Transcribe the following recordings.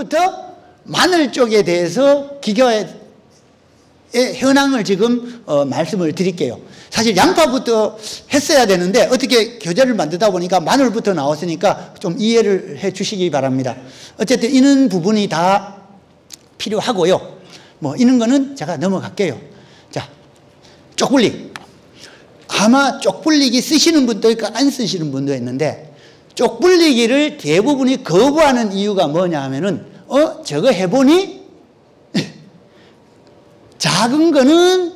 지금부터 마늘 쪽에 대해서 기교의 현황을 지금 말씀을 드릴게요. 사실 양파부터 했어야 되는데 어떻게 교재를 만들다 보니까 마늘부터 나왔으니까 좀 이해를 해 주시기 바랍니다. 어쨌든 이런 부분이 다 필요하고요. 뭐 이런 거는 제가 넘어갈게요. 자, 쪽불릭. 아마 쪽불리기 쓰시는 분도 있고 안 쓰시는 분도 있는데, 쪽불리기를 대부분이 거부하는 이유가 뭐냐 하면은 저거 해보니 작은 거는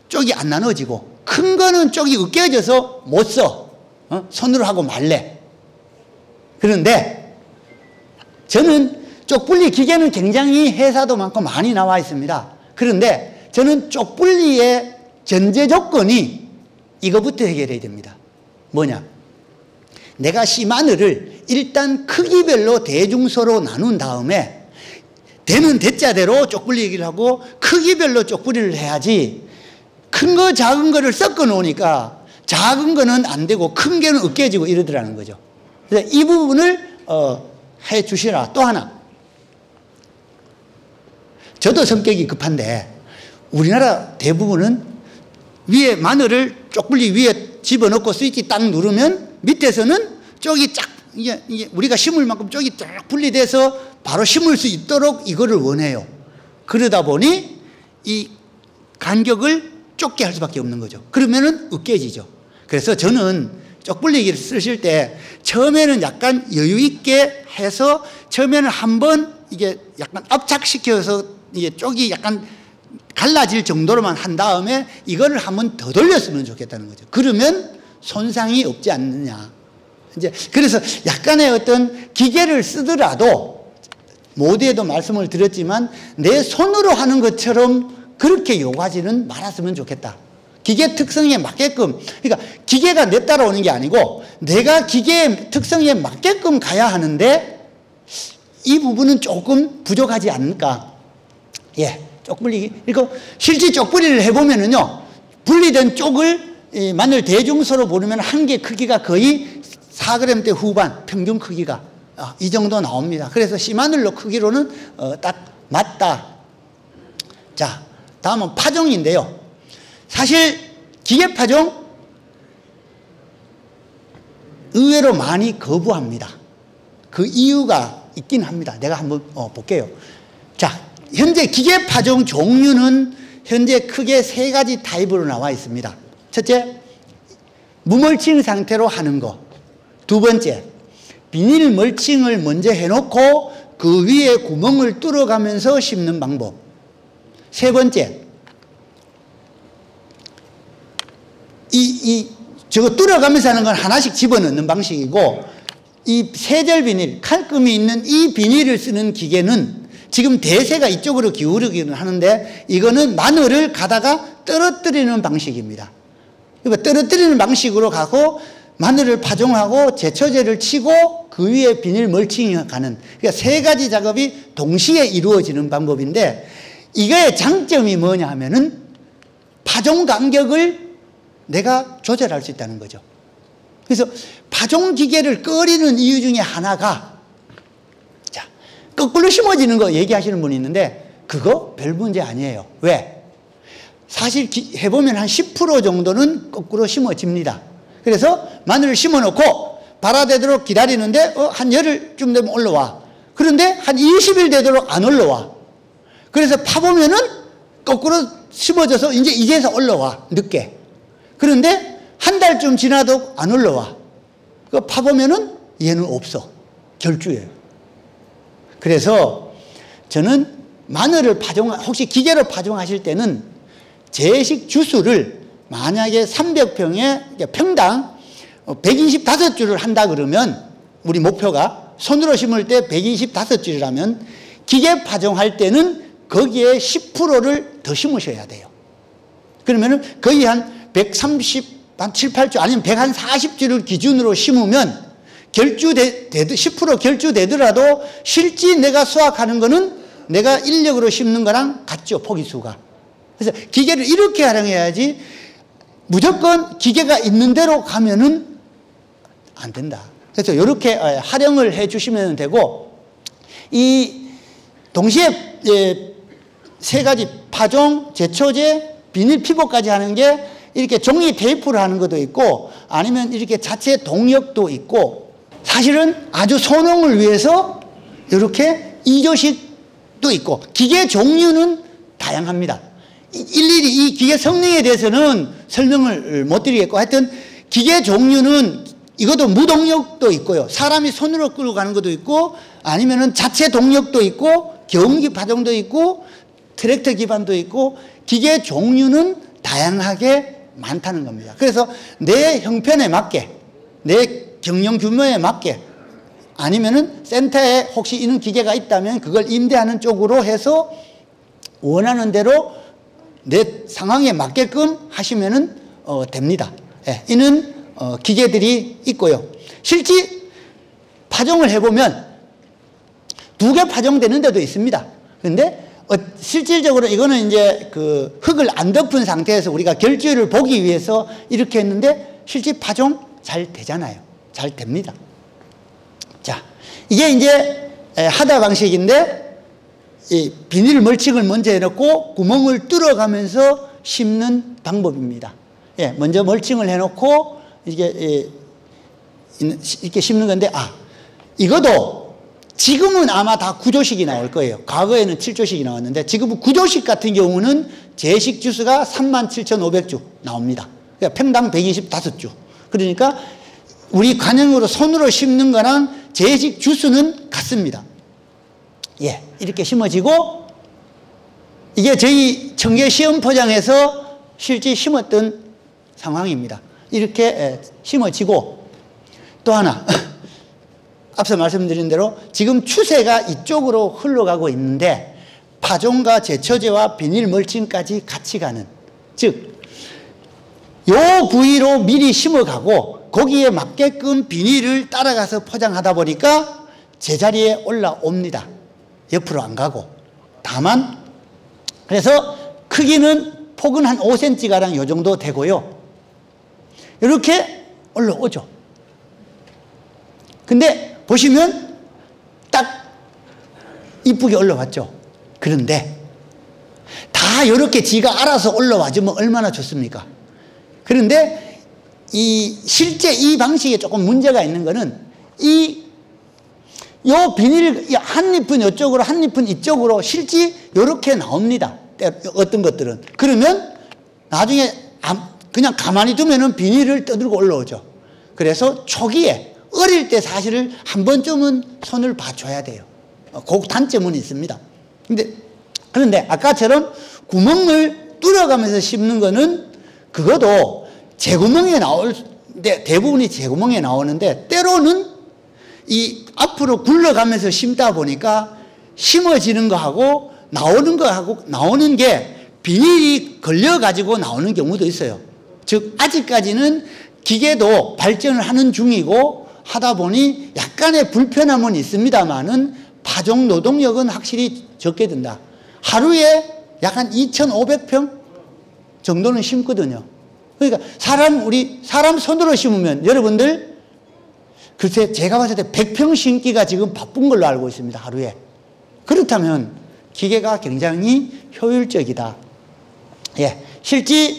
쪽이 안 나눠지고 큰 거는 쪽이 으깨져서 못 써. 손으로 하고 말래. 그런데 저는 쪽불리 기계는 굉장히 회사도 많고 많이 나와 있습니다. 그런데 저는 쪽불리의 전제 조건이 이거부터 해결해야 됩니다. 뭐냐? 내가 씨마늘을 일단 크기별로 대중소로 나눈 다음에 되는 대자대로 쪽불리기를 하고 크기별로 쪽불리를 해야지, 큰 거 작은 거를 섞어 놓으니까 작은 거는 안 되고 큰 게는 으깨지고 이러더라는 거죠. 그래서 이 부분을 해 주시라. 또 하나, 저도 성격이 급한데 우리나라 대부분은 위에 마늘을 쪽불리 위에 집어넣고 스위치 딱 누르면 밑에서는 쪽이 쫙 이게 우리가 심을 만큼 쪽이 쫙 분리돼서 바로 심을 수 있도록 이거를 원해요. 그러다 보니 이 간격을 좁게 할 수밖에 없는 거죠. 그러면은 으깨지죠. 그래서 저는 쪽불리기를 쓰실 때 처음에는 약간 여유 있게 해서 처음에는 한번 이게 약간 압착시켜서 이게 쪽이 약간 갈라질 정도로만 한 다음에 이거를 한번 더 돌렸으면 좋겠다는 거죠. 그러면 손상이 없지 않느냐. 이제 그래서 약간의 어떤 기계를 쓰더라도 모두에도 말씀을 드렸지만 내 손으로 하는 것처럼 그렇게 요구하지는 말았으면 좋겠다. 기계 특성에 맞게끔, 그러니까 기계가 내 따라오는 게 아니고 내가 기계의 특성에 맞게끔 가야 하는데 이 부분은 조금 부족하지 않을까. 예, 쪽불리기. 그리고 실제 쪽불리를 해보면은요, 분리된 쪽을 이 마늘 대중소로 보면 한 개 크기가 거의 4g대 후반 평균 크기가 이 정도 나옵니다. 그래서 씨마늘로 크기로는 딱 맞다. 자, 다음은 파종인데요. 사실 기계 파종 의외로 많이 거부합니다. 그 이유가 있긴 합니다. 내가 한번 볼게요. 자, 현재 기계 파종 종류는 현재 크게 3가지 타입으로 나와 있습니다. 첫째, 무멀칭 상태로 하는 거. 두 번째, 비닐 멀칭을 먼저 해놓고 그 위에 구멍을 뚫어가면서 심는 방법. 세 번째, 저거 뚫어가면서 하는 건 하나씩 집어넣는 방식이고, 이 세절 비닐, 칼금이 있는 이 비닐을 쓰는 기계는 지금 대세가 이쪽으로 기울기는 하는데 이거는 마늘을 가다가 떨어뜨리는 방식입니다. 그러니까 떨어뜨리는 방식으로 가고 마늘을 파종하고 제초제를 치고 그 위에 비닐 멀칭이 가는, 그러니까 3가지 작업이 동시에 이루어지는 방법인데, 이거의 장점이 뭐냐 하면은 파종 간격을 내가 조절할 수 있다는 거죠. 그래서 파종 기계를 꺼리는 이유 중에 하나가, 자, 거꾸로 심어지는 거 얘기하시는 분이 있는데 그거 별 문제 아니에요. 왜? 사실 해보면 한 10% 정도는 거꾸로 심어집니다. 그래서 마늘을 심어놓고 발화되도록 기다리는데 한 열흘쯤 되면 올라와. 그런데 한 20일 되도록 안 올라와. 그래서 파보면은 거꾸로 심어져서 이제서 올라와, 늦게. 그런데 한 달쯤 지나도 안 올라와. 그 파보면은 얘는 없어. 결주예요. 그래서 저는 마늘을 혹시 기계로 파종하실 때는 제식 주수를 만약에 300평에 평당 125줄을 한다 그러면, 우리 목표가 손으로 심을 때 125줄이라면 기계 파종할 때는 거기에 10%를 더 심으셔야 돼요. 그러면은 거의 한 137, 8주 아니면 140주를 기준으로 심으면 10% 결주되더라도 실제 내가 수확하는 거는 내가 인력으로 심는 거랑 같죠, 포기수가. 그래서 기계를 이렇게 활용해야지 무조건 기계가 있는 대로 가면은 안 된다. 그래서 이렇게 활용을 해 주시면 되고, 이 동시에 세 가지 파종, 제초제, 비닐 피복까지 하는 게 이렇게 종이 테이프를 하는 것도 있고 아니면 이렇게 자체 동력도 있고 사실은 아주 소농을 위해서 이렇게 2조씩도 있고 기계 종류는 다양합니다. 일일이 이 기계 성능에 대해서는 설명을 못 드리겠고 하여튼 기계 종류는 이것도 무동력도 있고요. 사람이 손으로 끌고 가는 것도 있고 아니면은 자체 동력도 있고 경운기 파종도 있고 트랙터 기반도 있고 기계 종류는 다양하게 많다는 겁니다. 그래서 내 형편에 맞게 내 경영 규모에 맞게 아니면은 센터에 혹시 이런 기계가 있다면 그걸 임대하는 쪽으로 해서 원하는 대로 내 상황에 맞게끔 하시면은 됩니다. 예, 이는 기계들이 있고요. 실제 파종을 해보면 2개 파종되는 데도 있습니다. 그런데 실질적으로 이거는 이제 그 흙을 안 덮은 상태에서 우리가 결주를 보기 위해서 이렇게 했는데 실제 파종 잘 되잖아요. 잘 됩니다. 자, 이게 이제 하다 방식인데 이 비닐 멀칭을 먼저 해놓고 구멍을 뚫어가면서 심는 방법입니다. 예, 먼저 멀칭을 해놓고 이게 이렇게 심는 건데 이것도 지금은 아마 다 9조씩이 나올 거예요. 과거에는 7조씩이 나왔는데 지금은 9조씩 같은 경우는 제식 주수가 37,500주 나옵니다. 그러니까 평당 125주. 그러니까 우리 관형으로 손으로 심는 거랑 제식 주수는 같습니다. 예, 이렇게 심어지고 이게 저희 청계 시험 포장에서 실제 심었던 상황입니다. 이렇게 심어지고 또 하나 앞서 말씀드린 대로 지금 추세가 이쪽으로 흘러가고 있는데 파종과 제초제와 비닐 멀칭까지 같이 가는 즉 요 부위로 미리 심어가고 거기에 맞게끔 비닐을 따라가서 포장하다 보니까 제자리에 올라옵니다. 옆으로 안 가고 다만 그래서 크기는 폭은 한 5cm가량 요 정도 되고요. 이렇게 올라오죠. 근데 보시면 딱 이쁘게 올라왔죠. 그런데 다 이렇게 지가 알아서 올라와주면 얼마나 좋습니까? 그런데 실제 이 방식에 조금 문제가 있는 거는 요 비닐 한 잎은 이쪽으로 한 잎은 이쪽으로 실제 이렇게 나옵니다. 어떤 것들은. 그러면 나중에 그냥 가만히 두면은 비닐을 떠들고 올라오죠. 그래서 초기에 어릴 때 사실은 한 번쯤은 손을 봐줘야 돼요. 그 단점은 있습니다. 그런데 아까처럼 구멍을 뚫어가면서 심는 거는 그것도 재구멍에 나오는데 대부분이 재구멍에 나오는데 때로는 이 앞으로 굴러가면서 심다 보니까 심어지는 거하고 나오는 게 비닐이 걸려가지고 나오는 경우도 있어요. 즉 아직까지는 기계도 발전을 하는 중이고 하다 보니 약간의 불편함은 있습니다만은 파종 노동력은 확실히 적게 든다. 하루에 약 한 2,500평 정도는 심거든요. 그러니까 사람 손으로 심으면 여러분들 글쎄 제가 봤을 때 100평 심기가 지금 바쁜 걸로 알고 있습니다. 하루에. 그렇다면 기계가 굉장히 효율적이다. 예, 실제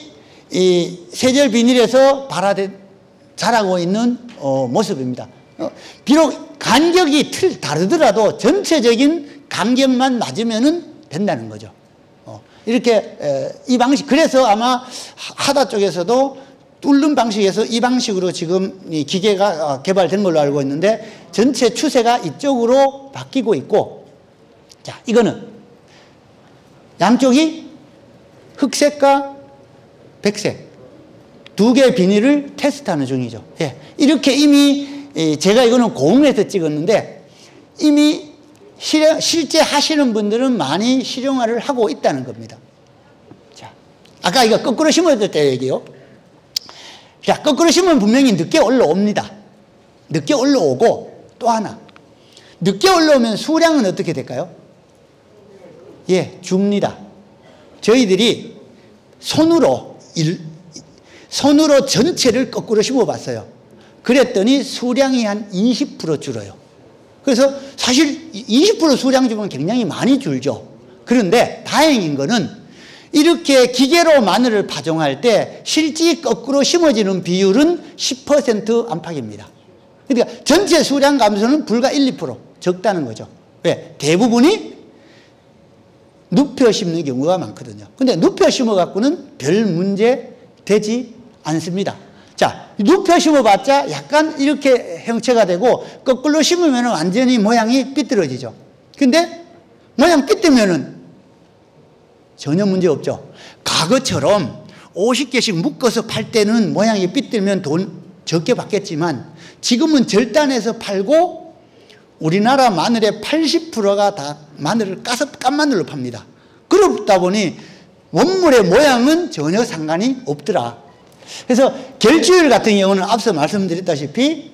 이 세절 비닐에서 자라고 있는 모습입니다. 비록 간격이 다르더라도 전체적인 간격만 맞으면 된다는 거죠. 이렇게 이 방식 그래서 아마 하다 쪽에서도 뚫는 방식에서 이 방식으로 지금 이 기계가 개발된 걸로 알고 있는데 전체 추세가 이쪽으로 바뀌고 있고 자 이거는 양쪽이 흑색과 백색 두 개의 비닐을 테스트하는 중이죠. 예, 이렇게 이미 제가 이거는 고흥에서 찍었는데 이미 실제 하시는 분들은 많이 실용화를 하고 있다는 겁니다. 자, 아까 이거 거꾸로 심어줄 때 얘기요. 자, 거꾸로 심으면 분명히 늦게 올라옵니다. 늦게 올라오고 또 하나 늦게 올라오면 수량은 어떻게 될까요? 예, 줍니다. 저희들이 손으로 전체를 거꾸로 심어봤어요. 그랬더니 수량이 한 20% 줄어요. 그래서 사실 20% 수량 주면 굉장히 많이 줄죠. 그런데 다행인 거는 이렇게 기계로 마늘을 파종할 때 실제 거꾸로 심어지는 비율은 10% 안팎입니다. 그러니까 전체 수량 감소는 불과 1, 2% 적다는 거죠. 왜? 대부분이 눕혀 심는 경우가 많거든요. 근데 눕혀 심어 갖고는 별 문제 되지 않습니다. 자, 눕혀 심어봤자 약간 이렇게 형체가 되고 거꾸로 심으면 완전히 모양이 삐뚤어지죠. 근데 모양 삐뚤면은 전혀 문제 없죠. 과거처럼 50개씩 묶어서 팔 때는 모양이 삐뚤면 돈 적게 받겠지만 지금은 절단해서 팔고 우리나라 마늘의 80%가 다 마늘을 까서 깐 마늘로 팝니다. 그렇다 보니 원물의 모양은 전혀 상관이 없더라. 그래서 결주율 같은 경우는 앞서 말씀드렸다시피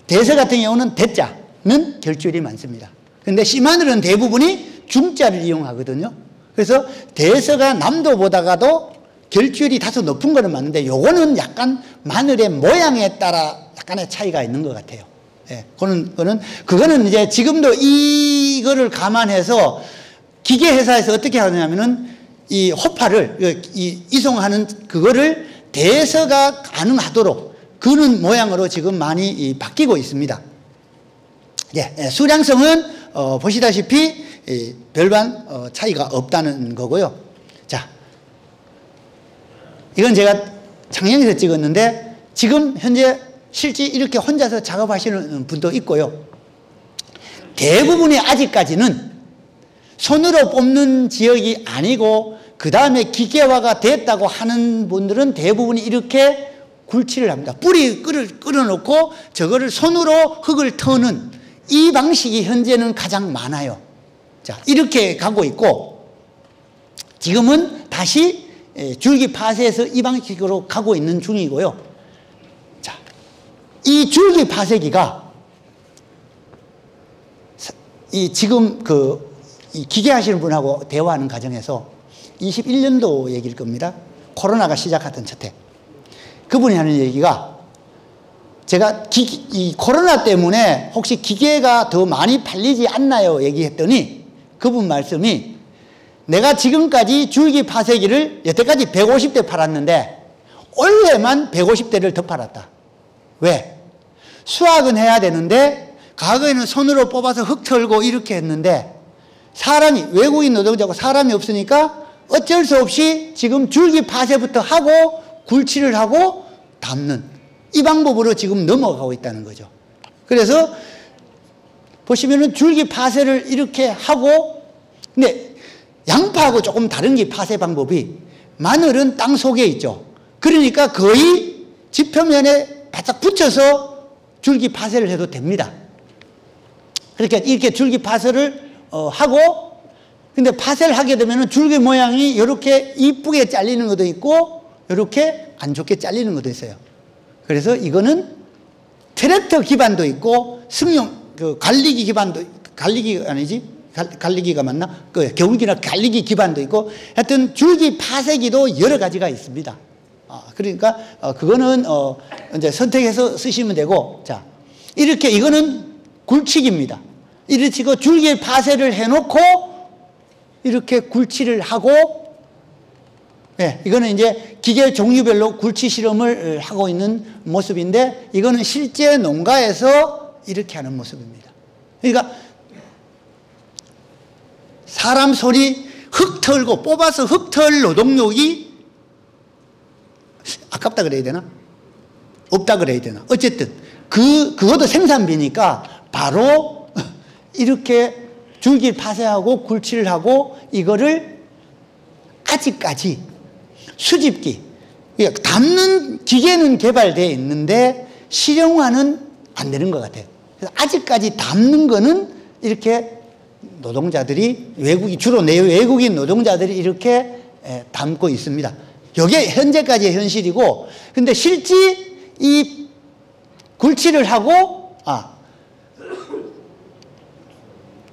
대서 같은 경우는 대자는 결주율이 많습니다. 그런데 씨마늘은 대부분이 중자를 이용하거든요. 그래서 대서가 남도보다가도 결주율이 다소 높은 거는 맞는데 요거는 약간 마늘의 모양에 따라 약간의 차이가 있는 것 같아요. 예, 그거는 이제 지금도 이거를 감안해서 기계회사에서 어떻게 하느냐면은 이 호파를, 이송하는 그거를 대서가 가능하도록 그런 모양으로 지금 많이 바뀌고 있습니다. 예, 수량성은 보시다시피 별반 차이가 없다는 거고요. 자, 이건 제가 창녕에서 찍었는데 지금 현재 실제 이렇게 혼자서 작업하시는 분도 있고요. 대부분이 아직까지는 손으로 뽑는 지역이 아니고 그 다음에 기계화가 됐다고 하는 분들은 대부분이 이렇게 굴치를 합니다. 뿌리 끌어놓고 저거를 손으로 흙을 터는 이 방식이 현재는 가장 많아요. 자, 이렇게 가고 있고 지금은 다시 줄기 파쇄해서 이 방식으로 가고 있는 중이고요. 자, 이 줄기 파쇄기가 지금 이 기계 하시는 분하고 대화하는 과정에서 21년도 얘기일 겁니다. 코로나가 시작하던 첫해. 그분이 하는 얘기가 제가 이 코로나 때문에 혹시 기계가 더 많이 팔리지 않나요? 얘기했더니 그분 말씀이 내가 지금까지 줄기 파쇄기를 여태까지 150대 팔았는데 올해만 150대를 더 팔았다. 왜? 수확은 해야 되는데 과거에는 손으로 뽑아서 흙 털고 이렇게 했는데 외국인 노동자고 사람이 없으니까 어쩔 수 없이 지금 줄기 파쇄부터 하고 굴치를 하고 담는 이 방법으로 지금 넘어가고 있다는 거죠. 그래서 보시면은 줄기 파쇄를 이렇게 하고, 근데 양파하고 조금 다른 게 파쇄 방법이 마늘은 땅 속에 있죠. 그러니까 거의 지표면에 바짝 붙여서 줄기 파쇄를 해도 됩니다. 그렇게 이렇게 줄기 파쇄를 하고, 근데 파쇄를 하게 되면 줄기 모양이 이렇게 이쁘게 잘리는 것도 있고 이렇게 안 좋게 잘리는 것도 있어요. 그래서 이거는 트랙터 기반도 있고 승용 갈리기 기반도, 갈리기가 아니지? 갈리기가 맞나? 겨울기나 갈리기 기반도 있고 하여튼 줄기 파쇄기도 여러 가지가 있습니다. 그러니까 그거는 이제 선택해서 쓰시면 되고, 자, 이렇게 이거는 굴치기입니다. 이렇게 치고 줄기 파쇄를 해놓고 이렇게 굴치를 하고, 네, 이거는 이제 기계 종류별로 굴치 실험을 하고 있는 모습인데 이거는 실제 농가에서 이렇게 하는 모습입니다. 그러니까 사람 손이 흙 털고 뽑아서 흙 털 노동력이 아깝다 그래야 되나? 없다 그래야 되나? 어쨌든 그것도 생산비니까 바로 이렇게 줄기를 파쇄하고 굴치를 하고 이거를 아직까지 수집기, 그러니까 담는 기계는 개발되어 있는데 실용화는 안 되는 것 같아요. 그래서 아직까지 담는 거는 이렇게 노동자들이 주로 외국인 노동자들이 이렇게 담고 있습니다. 이게 현재까지의 현실이고, 근데 실제 이 굴치를 하고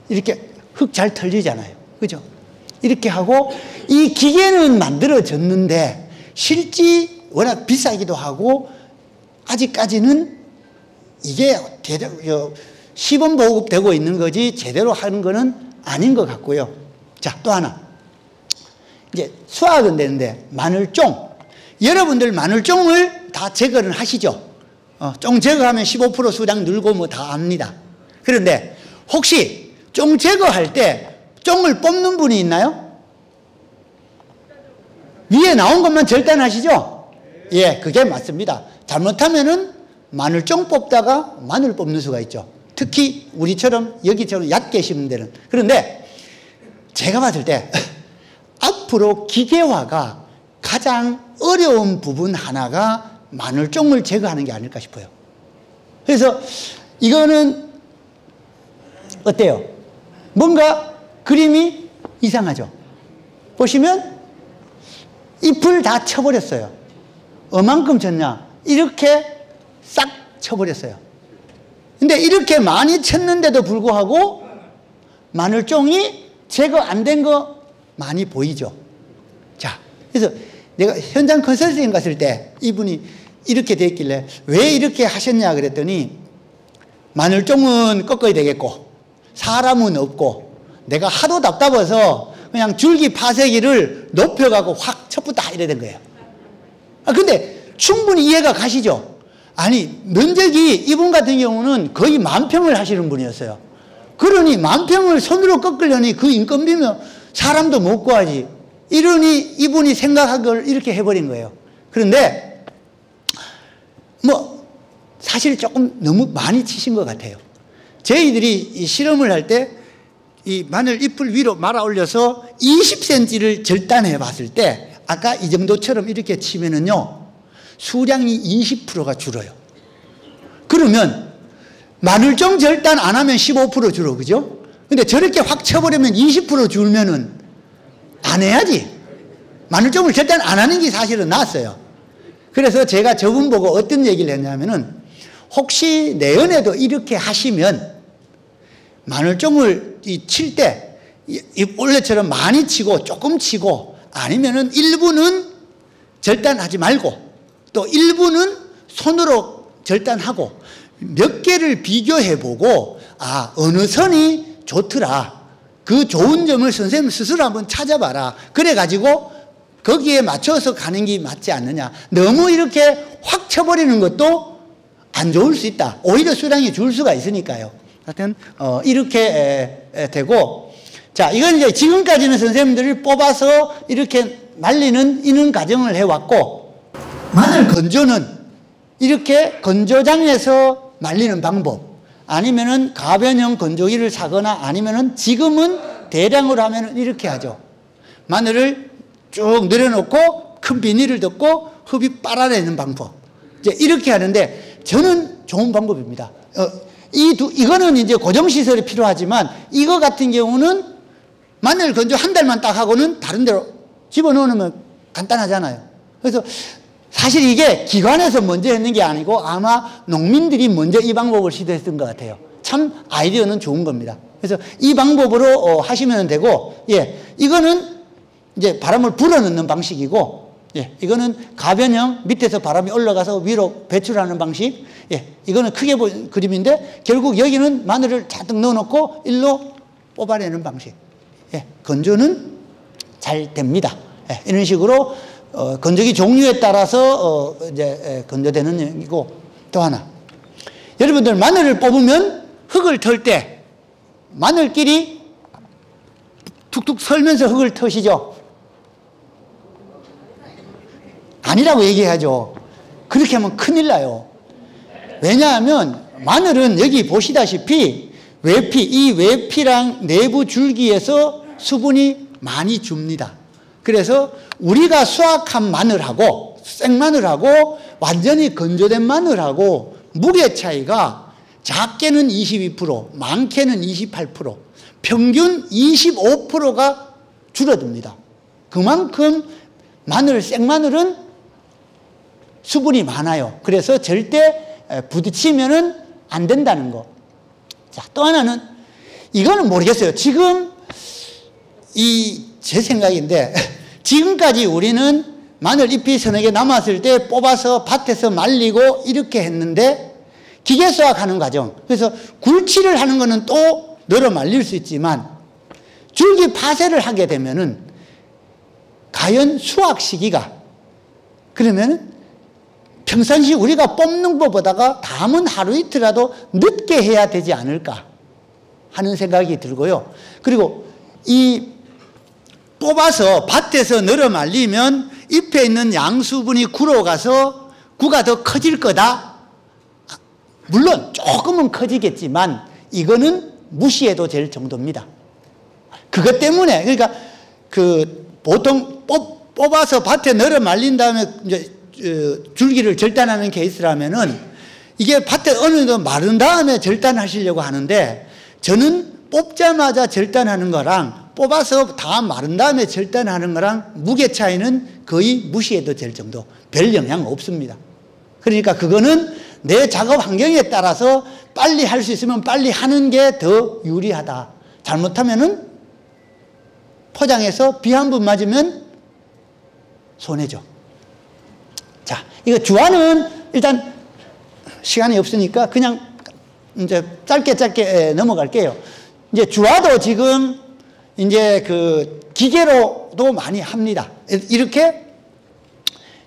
이렇게 흙 잘 털리잖아요. 그죠? 이렇게 하고 이 기계는 만들어졌는데 실제 워낙 비싸기도 하고 아직까지는 이게 시범 보급되고 있는 거지 제대로 하는 거는 아닌 것 같고요. 자, 또 하나. 이제 수확은 되는데 마늘종. 여러분들 마늘종을 다 제거는 하시죠. 종 제거하면 15% 수량 늘고 뭐 다 압니다. 그런데 혹시 종 제거할 때 종을 뽑는 분이 있나요? 위에 나온 것만 절단하시죠? 예, 그게 맞습니다. 잘못하면은 마늘종 뽑다가 마늘 뽑는 수가 있죠. 특히 우리처럼 여기처럼 얕게 심은 데는. 그런데 제가 봤을 때 앞으로 기계화가 가장 어려운 부분 하나가 마늘종을 제거하는 게 아닐까 싶어요. 그래서 이거는 어때요? 뭔가 그림이 이상하죠? 보시면 잎을 다 쳐버렸어요. 얼만큼 쳤냐? 이렇게 싹 쳐버렸어요. 근데 이렇게 많이 쳤는데도 불구하고 마늘종이 제거 안 된 거 많이 보이죠? 자, 그래서 내가 현장 컨설팅 갔을 때 이분이 이렇게 돼 있길래 왜 이렇게 하셨냐 그랬더니 마늘종은 꺾어야 되겠고 사람은 없고 내가 하도 답답해서 그냥 줄기 파쇄기를 높여가고 확 쳤부다 이래 된 거예요. 근데 충분히 이해가 가시죠? 아니, 면적이 이분 같은 경우는 거의 10,000평을 하시는 분이었어요. 그러니 10,000평을 손으로 꺾으려니 그 인건비면 사람도 못 구하지. 이러니 이분이 생각한 걸 이렇게 해버린 거예요. 그런데 뭐 사실 조금 너무 많이 치신 것 같아요. 저희들이 이 실험을 할 때 이 마늘 잎을 위로 말아 올려서 20cm를 절단해 봤을 때 아까 이 정도처럼 이렇게 치면은요 수량이 20%가 줄어요. 그러면 마늘종 절단 안 하면 15% 줄어, 그죠? 근데 저렇게 확 쳐버리면 20% 줄면은 안 해야지. 마늘종을 절단 안 하는 게 사실은 낫어요. 그래서 제가 저분 보고 어떤 얘기를 했냐면은 혹시 내년에도 이렇게 하시면 마늘종을 칠 때 원래처럼 많이 치고 조금 치고 아니면은 일부는 절단하지 말고 또 일부는 손으로 절단하고 몇 개를 비교해보고 아, 어느 선이 좋더라. 그 좋은 점을 선생님 스스로 한번 찾아봐라. 그래가지고 거기에 맞춰서 가는 게 맞지 않느냐. 너무 이렇게 확 쳐버리는 것도 안 좋을 수 있다. 오히려 수량이 줄 수가 있으니까요. 하여튼 이렇게 되고, 자, 이건 이제 지금까지는 선생님들이 뽑아서 이렇게 말리는 이런 과정을 해왔고, 마늘 건조는 이렇게 건조장에서 말리는 방법, 아니면은 가변형 건조기를 사거나 아니면은 지금은 대량으로 하면은 이렇게 하죠. 마늘을 쭉 늘여놓고 큰 비닐을 덮고 흡입 빨아내는 방법. 이제 이렇게 하는데 저는 좋은 방법입니다. 이거는 이제 고정시설이 필요하지만 이거 같은 경우는 마늘 건조 한 달만 딱 하고는 다른 데로 집어넣으면 간단하잖아요. 그래서 사실 이게 기관에서 먼저 했는 게 아니고 아마 농민들이 먼저 이 방법을 시도했던 것 같아요. 참 아이디어는 좋은 겁니다. 그래서 이 방법으로 하시면 되고, 예, 이거는 이제 바람을 불어넣는 방식이고, 예, 이거는 가변형 밑에서 바람이 올라가서 위로 배출하는 방식. 예, 이거는 크게 보인 그림인데 결국 여기는 마늘을 잔뜩 넣어놓고 일로 뽑아내는 방식. 예, 건조는 잘 됩니다. 예, 이런 식으로 건조기 종류에 따라서 이제 건조되는 얘기고, 또 하나, 여러분들 마늘을 뽑으면 흙을 털 때 마늘끼리 툭툭 설면서 흙을 터시죠. 아니라고 얘기하죠. 그렇게 하면 큰일 나요. 왜냐하면 마늘은 여기 보시다시피 외피, 이 외피랑 내부 줄기에서 수분이 많이 줍니다. 그래서 우리가 수확한 마늘하고 생마늘하고 완전히 건조된 마늘하고 무게 차이가 작게는 22%, 많게는 28%, 평균 25%가 줄어듭니다. 그만큼 마늘, 생마늘은 수분이 많아요. 그래서 절대 부딪히면은 안 된다는 거. 자, 또 하나는 이거는 모르겠어요. 지금 제 생각인데 지금까지 우리는 마늘 잎이 서너 개 남았을 때 뽑아서 밭에서 말리고 이렇게 했는데 기계 수확하는 과정. 그래서 굴치를 하는 거는 또 널어 말릴 수 있지만 줄기 파쇄를 하게 되면은 과연 수확 시기가 그러면은 평상시 우리가 뽑는 것보다가 다음은 하루 이틀이라도 늦게 해야 되지 않을까 하는 생각이 들고요. 그리고 이 뽑아서 밭에서 널어 말리면 잎에 있는 양수분이 굳어가서 구가 더 커질 거다. 물론 조금은 커지겠지만 이거는 무시해도 될 정도입니다. 그것 때문에 그러니까 보통 뽑아서 밭에 널어 말린 다음에 이제 줄기를 절단하는 케이스라면은 이게 밭에 어느 정도 마른 다음에 절단하시려고 하는데 저는 뽑자마자 절단하는 거랑 뽑아서 다 마른 다음에 절단하는 거랑 무게 차이는 거의 무시해도 될 정도, 별 영향 없습니다. 그러니까 그거는 내 작업 환경에 따라서 빨리 할 수 있으면 빨리 하는 게 더 유리하다. 잘못하면은 포장해서 비 한 번 맞으면 손해죠. 자, 이거 주화는 일단 시간이 없으니까 그냥 이제 짧게 넘어갈게요. 이제 주화도 지금 이제 기계로도 많이 합니다. 이렇게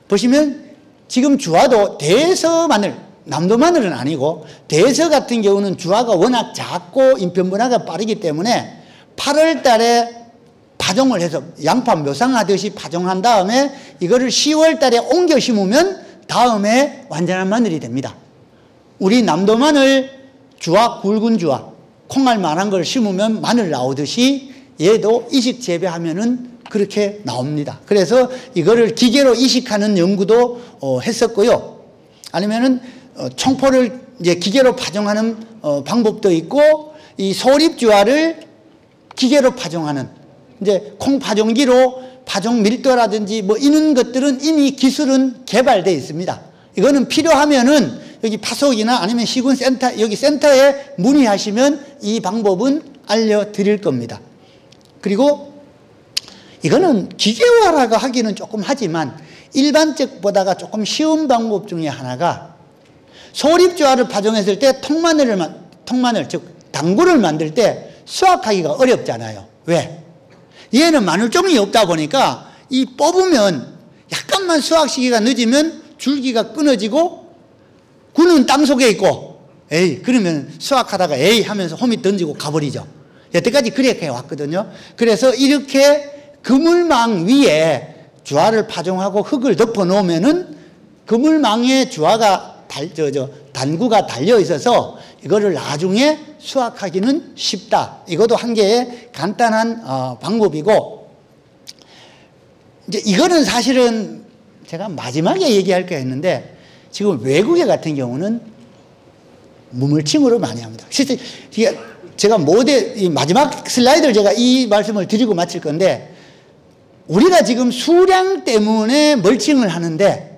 보시면 지금 주화도 대서 마늘, 남도 마늘은 아니고 대서 같은 경우는 주화가 워낙 작고 인편분화가 빠르기 때문에 8월 달에 파종을 해서 양파 묘상하듯이 파종한 다음에 이거를 10월 달에 옮겨 심으면 다음에 완전한 마늘이 됩니다. 우리 남도 마늘, 주화, 굵은 주화, 콩알만한 걸 심으면 마늘 나오듯이 얘도 이식 재배하면은 그렇게 나옵니다. 그래서 이거를 기계로 이식하는 연구도 했었고요. 아니면은 청포를 이제 기계로 파종하는 방법도 있고, 이 소립주화를 기계로 파종하는 이제 콩 파종기로 파종 밀도라든지 뭐 이런 것들은 이미 기술은 개발되어 있습니다. 이거는 필요하면은 여기 파속이나 아니면 시군센터, 여기 센터에 문의하시면 이 방법은 알려드릴 겁니다. 그리고 이거는 기계화라고 하기는 조금 하지만 일반적보다가 조금 쉬운 방법 중에 하나가 소립주화를 파종했을 때 통마늘, 즉 당구를 만들 때 수확하기가 어렵잖아요. 왜? 얘는 마늘종이 없다 보니까 이 뽑으면 약간만 수확 시기가 늦으면 줄기가 끊어지고 구는 땅 속에 있고 에이 그러면 수확하다가 에이 하면서 홈이 던지고 가버리죠. 여태까지 그렇게 해왔거든요. 그래서 이렇게 그물망 위에 주화를 파종하고 흙을 덮어 놓으면은 그물망에 주화가 단구가 달려 있어서 이거를 나중에 수확하기는 쉽다. 이것도 한 개의 간단한 방법이고, 이제 이거는 사실은 제가 마지막에 얘기할 거 했는데 지금 외국에 같은 경우는 무물침으로 많이 합니다. 실제 제가 마지막 슬라이드를 제가 이 말씀을 드리고 마칠 건데, 우리가 지금 수량 때문에 멀칭을 하는데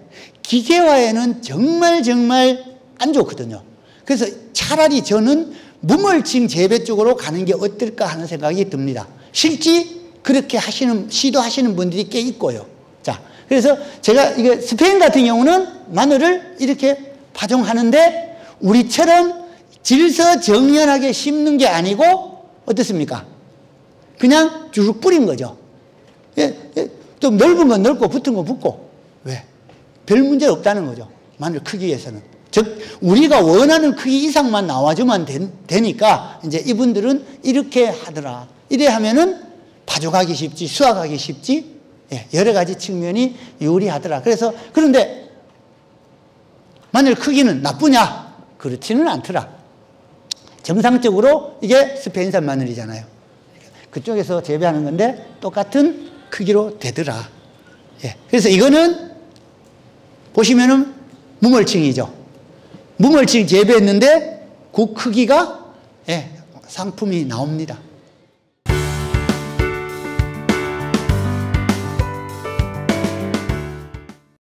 기계화에는 정말 안 좋거든요. 그래서 차라리 저는 무멀칭 재배 쪽으로 가는 게 어떨까 하는 생각이 듭니다. 실제 그렇게 시도하시는 분들이 꽤 있고요. 자, 그래서 제가 이게 스페인 같은 경우는 마늘을 이렇게 파종하는데 우리처럼 질서정연하게 심는 게 아니고 어떻습니까? 그냥 쭉 뿌린 거죠. 좀 넓은 건 넓고 붙은 건 붙고. 왜? 별 문제 없다는 거죠. 마늘 크기에서는. 즉 우리가 원하는 크기 이상만 나와주면 되니까 이제 이분들은 이렇게 하더라. 이래 하면은 파종하기 쉽지, 수확하기 쉽지, 여러 가지 측면이 유리하더라. 그래서 그런데 마늘 크기는 나쁘냐? 그렇지는 않더라. 정상적으로 이게 스페인산 마늘이잖아요. 그쪽에서 재배하는 건데 똑같은 크기로 되더라. 그래서 이거는 보시면은 무멀칭이죠. 무멀칭 재배했는데 그 크기가 상품이 나옵니다.